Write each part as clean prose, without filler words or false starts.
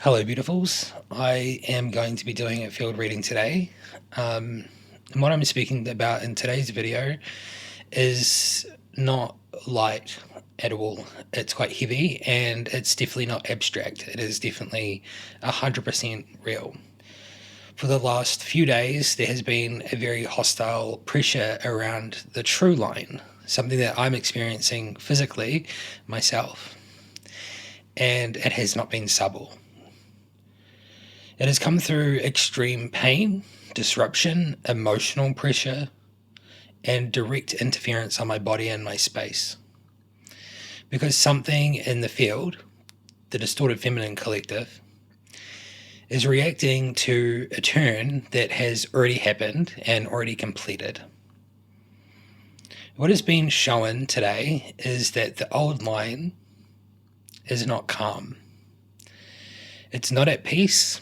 Hello, beautifuls. I am going to be doing a field reading today. And what I'm speaking about in today's video is not light at all. It's quite heavy and it's definitely not abstract. It is definitely 100% real. For the last few days, there has been a very hostile pressure around the true line, something that I'm experiencing physically myself, and it has not been subtle. It has come through extreme pain, disruption, emotional pressure, and direct interference on my body and my space. Because something in the field, the distorted feminine collective, is reacting to a turn that has already happened and already completed. What is being shown today is that the old line is not calm. It's not at peace,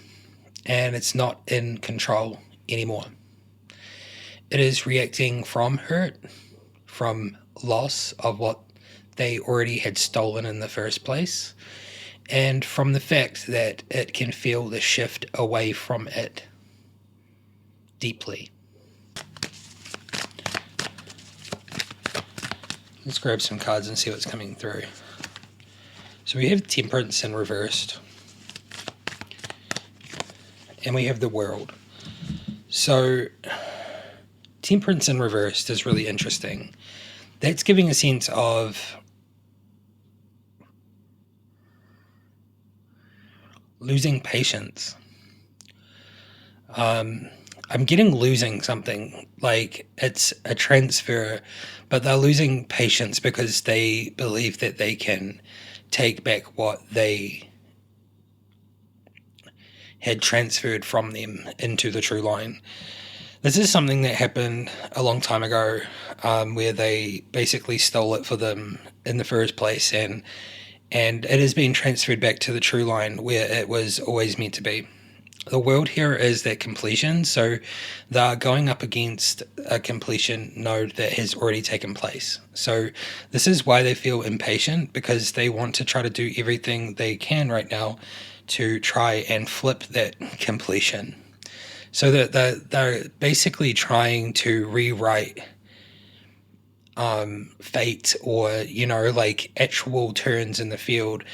and it's not in control anymore. It is reacting from hurt, from loss of what they already had stolen in the first place, and from the fact that it can feel the shift away from it deeply. Let's grab some cards and see what's coming through. So we have Temperance in reversed, and we have the World. So Temperance in reversed is really interesting. That's giving a sense of losing patience. I'm getting losing something, like it's a transfer, but they're losing patience because they believe that they can take back what they had transferred from them into the true line. This is something that happened a long time ago, where they basically stole it for them in the first place, and it has been transferred back to the true line where it was always meant to be. The World here is that completion, so they're going up against a completion node that has already taken place. So this is why they feel impatient, because they want to try to do everything they can right now to try and flip that completion. So that they're basically trying to rewrite fate, or like actual turns in the field,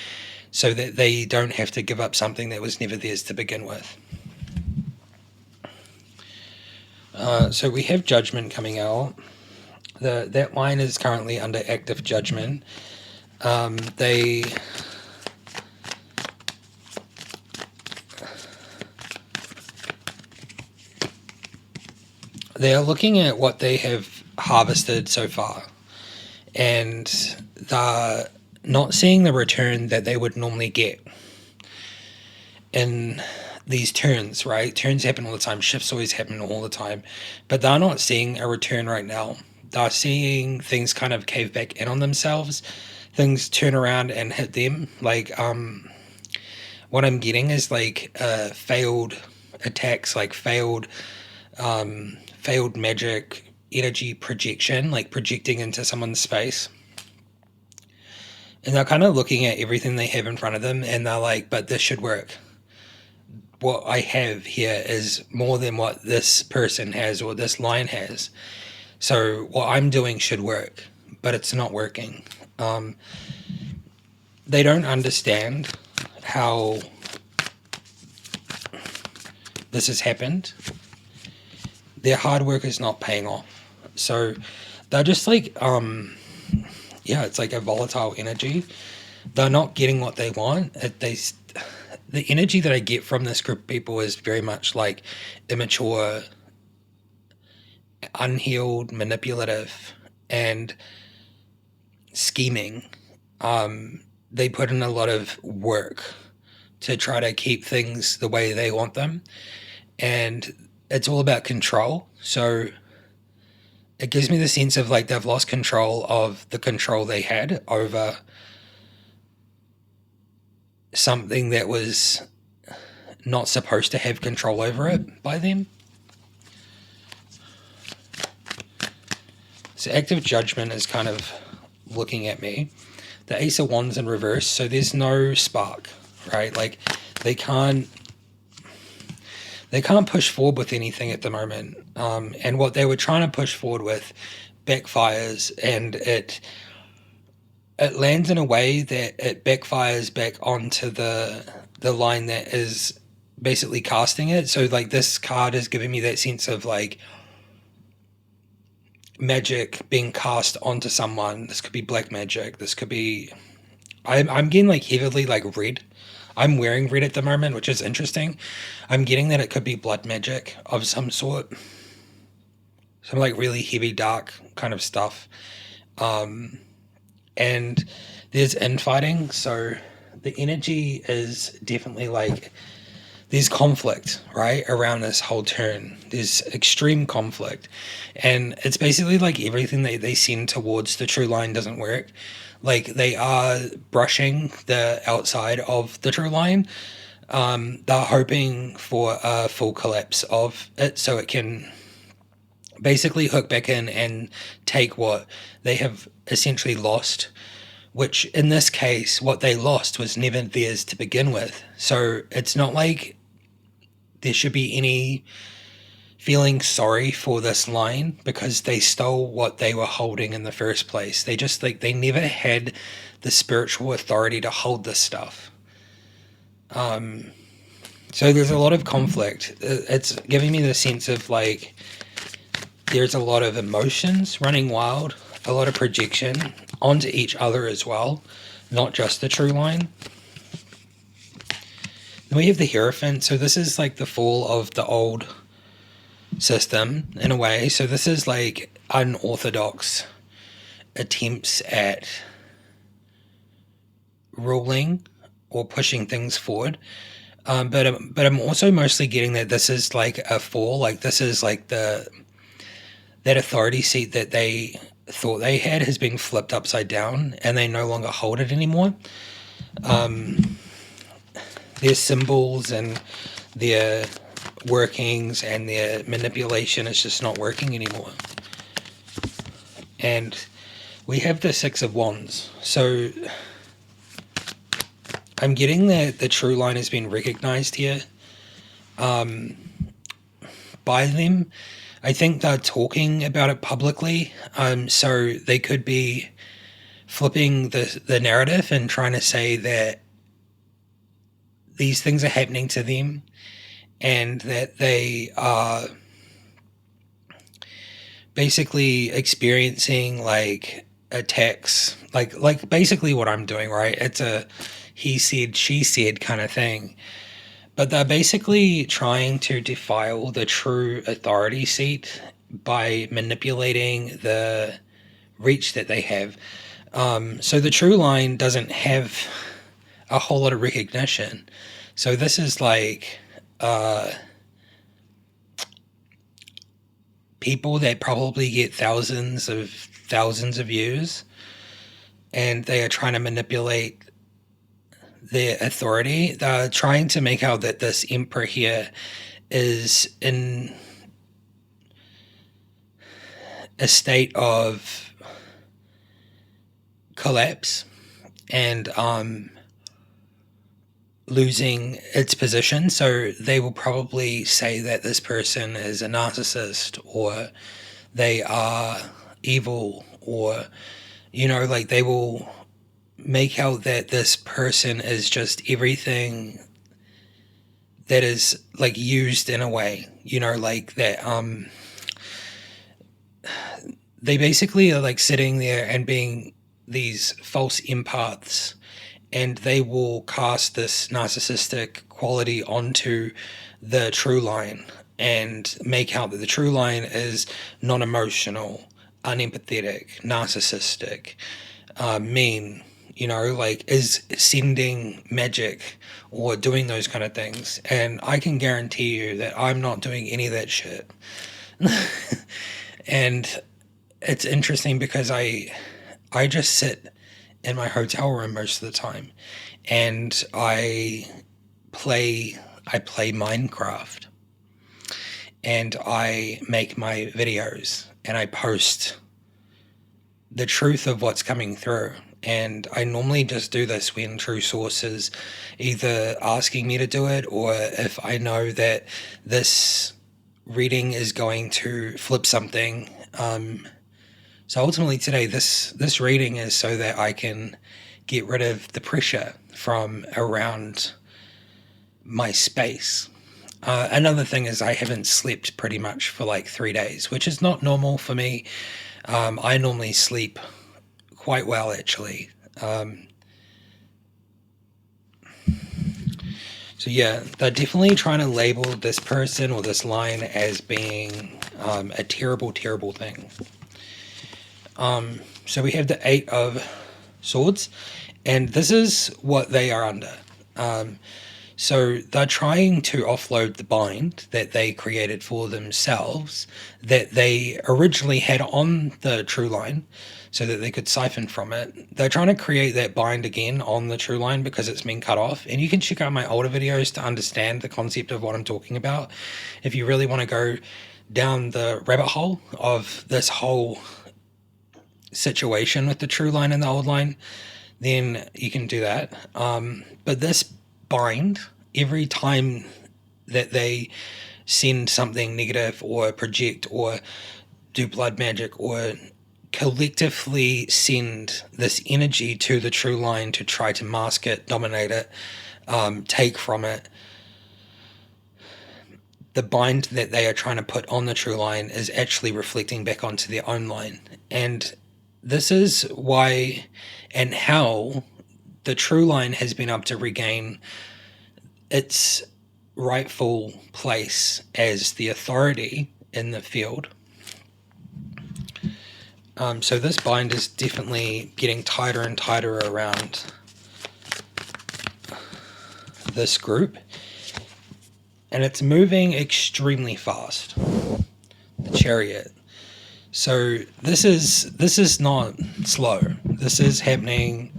so that they don't have to give up something that was never theirs to begin with. So we have Judgment coming out. That line is currently under active judgment. They are looking at what they have harvested so far, and they're not seeing the return that they would normally get in these turns, right? Turns happen all the time, shifts always happen all the time, but they're not seeing a return right now. They're seeing things kind of cave back in on themselves, things turn around and hit them. Like, what I'm getting is like failed attacks, like failed magic energy projection, like projecting into someone's space. And they're kind of looking at everything they have in front of them, and they're like, but this should work. What I have here is more than what this person has or this line has. So what I'm doing should work, but it's not working. They don't understand how this has happened. Their hard work is not paying off. So they're just like, it's like a volatile energy. They're not getting what they want. The energy that I get from this group of people is very much like immature, unhealed, manipulative, and scheming. They put in a lot of work to try to keep things the way they want them, and it's all about control. So it gives me the sense of like they've lost control of the control they had over something that was not supposed to have control over it by them. So active judgment is kind of looking at me. The Ace of Wands in reverse, so there's no spark, right? Like they can't push forward with anything at the moment. And what they were trying to push forward with backfires, and it lands in a way that it backfires back onto the line that is basically casting it. So like this card is giving me that sense of like magic being cast onto someone. This could be black magic. This could be I'm getting like heavily like red. I'm wearing red at the moment, which is interesting. I'm getting that it could be blood magic of some sort. Some like really heavy dark kind of stuff. And there's infighting, so the energy is definitely like there's conflict, right, around this whole turn. There's extreme conflict. And it's basically like everything they send towards the true line doesn't work. Like they are brushing the outside of the true line. They're hoping for a full collapse of it so it can basically hook back in and take what they have essentially lost, which in this case, what they lost was never theirs to begin with. So it's not like there should be any feeling sorry for this line because they stole what they were holding in the first place. They just like they never had the spiritual authority to hold this stuff. So there's a lot of conflict. It's giving me the sense of like there's a lot of emotions running wild, a lot of projection onto each other as well, not just the true line. Then we have the Hierophant. So this is like the fall of the old system in a way. So this is like unorthodox attempts at ruling or pushing things forward. But I'm also mostly getting that this is like a fall. Like this is like that authority seat that they thought they had has been flipped upside down and they no longer hold it anymore. Their symbols and their workings and their manipulation is just not working anymore. And we have the Six of Wands. So I'm getting that the true line has been recognized here by them. I think they're talking about it publicly, so they could be flipping the narrative and trying to say that these things are happening to them and that they are basically experiencing like attacks, like basically what I'm doing, right? It's a he said, she said kind of thing. But they're basically trying to defile the true authority seat by manipulating the reach that they have. So the true line doesn't have a whole lot of recognition. So this is like people that probably get thousands of views, and they are trying to manipulate their authority. They're trying to make out that this emperor here is in a state of collapse and losing its position. So they will probably say that this person is a narcissist or they are evil, or like they will make out that this person is just everything that is like used in a way, like that. They basically are like sitting there and being these false empaths, and they will cast this narcissistic quality onto the true line and make out that the true line is non-emotional, unempathetic, narcissistic, mean, like is sending magic or doing those kind of things. And I can guarantee you that I'm not doing any of that shit. And it's interesting because I just sit in my hotel room most of the time and I play Minecraft and I make my videos and I post the truth of what's coming through. and I normally just do this when true source is either asking me to do it, or if I know that this reading is going to flip something. So ultimately today, this reading is so that I can get rid of the pressure from around my space. Another thing is I haven't slept pretty much for like 3 days, which is not normal for me. I normally sleep quite well, actually. So yeah, they're definitely trying to label this person or this line as being a terrible, terrible thing. So we have the Eight of Swords, and this is what they are under. So they're trying to offload the bind that they created for themselves, that they originally had on the true line, so that they could siphon from it. They're trying to create that bind again on the true line because it's been cut off. And you can check out my older videos to understand the concept of what I'm talking about, if you really want to go down the rabbit hole of this whole situation with the true line and the old line, then you can do that. But this bind, every time that they send something negative or project or do blood magic or collectively send this energy to the true line to try to mask it, dominate it, take from it, the bind that they are trying to put on the true line is actually reflecting back onto their own line. And this is why and how the true line has been able to regain its rightful place as the authority in the field. So this bind is definitely getting tighter and tighter around this group, and it's moving extremely fast. The Chariot. So this is not slow. This is happening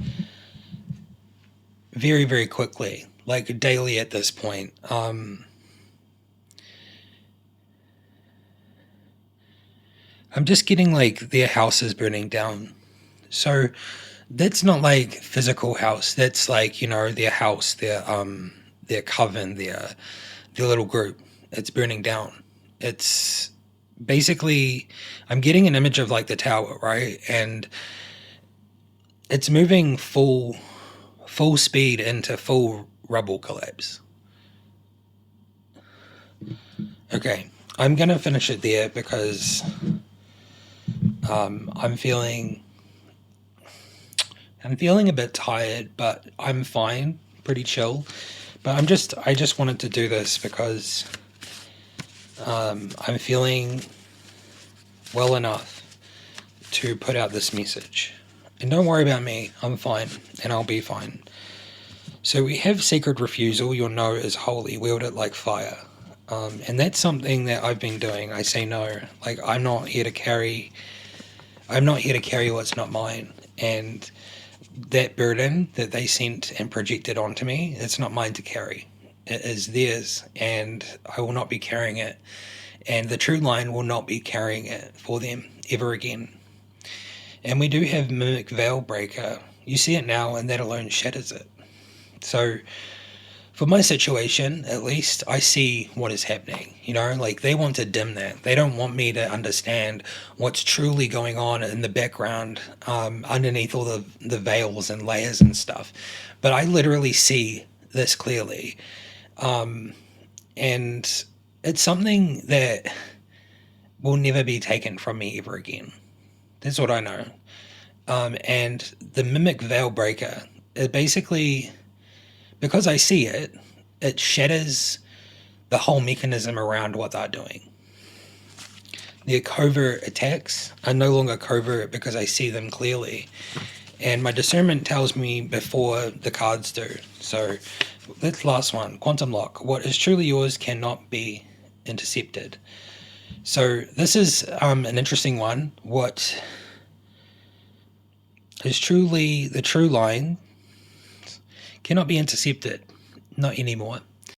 very, very quickly, like daily at this point. I'm just getting like their house is burning down. So that's not like physical house. That's like, their house, their coven, their little group. It's burning down. It's basically, I'm getting an image of like the tower, right? And it's moving full speed into full rubble collapse. Okay, I'm gonna finish it there because I'm feeling a bit tired, but I'm fine, pretty chill. But I just wanted to do this because I'm feeling well enough to put out this message. And don't worry about me, I'm fine, and I'll be fine. So we have Sacred Refusal, you'll know is holy, wield it like fire. And that's something that I've been doing. I say no. Like, I'm not here to carry what's not mine. And that burden that they sent and projected onto me, it's not mine to carry. It is theirs, and I will not be carrying it. And the true line will not be carrying it for them ever again. And we do have Mimic Veil Breaker. You see it now, and that alone shatters it. So for my situation, at least, I see what is happening. Like, they want to dim that. They don't want me to understand what's truly going on in the background, underneath all the veils and layers and stuff. But I literally see this clearly. And it's something that will never be taken from me ever again. That's what I know. And the Mimic Veil Breaker, it basically, because I see it, it shatters the whole mechanism around what they're doing. Their covert attacks are no longer covert because I see them clearly. And my discernment tells me before the cards do. So that's the last one, Quantum Lock. What is truly yours cannot be intercepted. So this is an interesting one. What is truly the true line cannot be intercepted. Not anymore.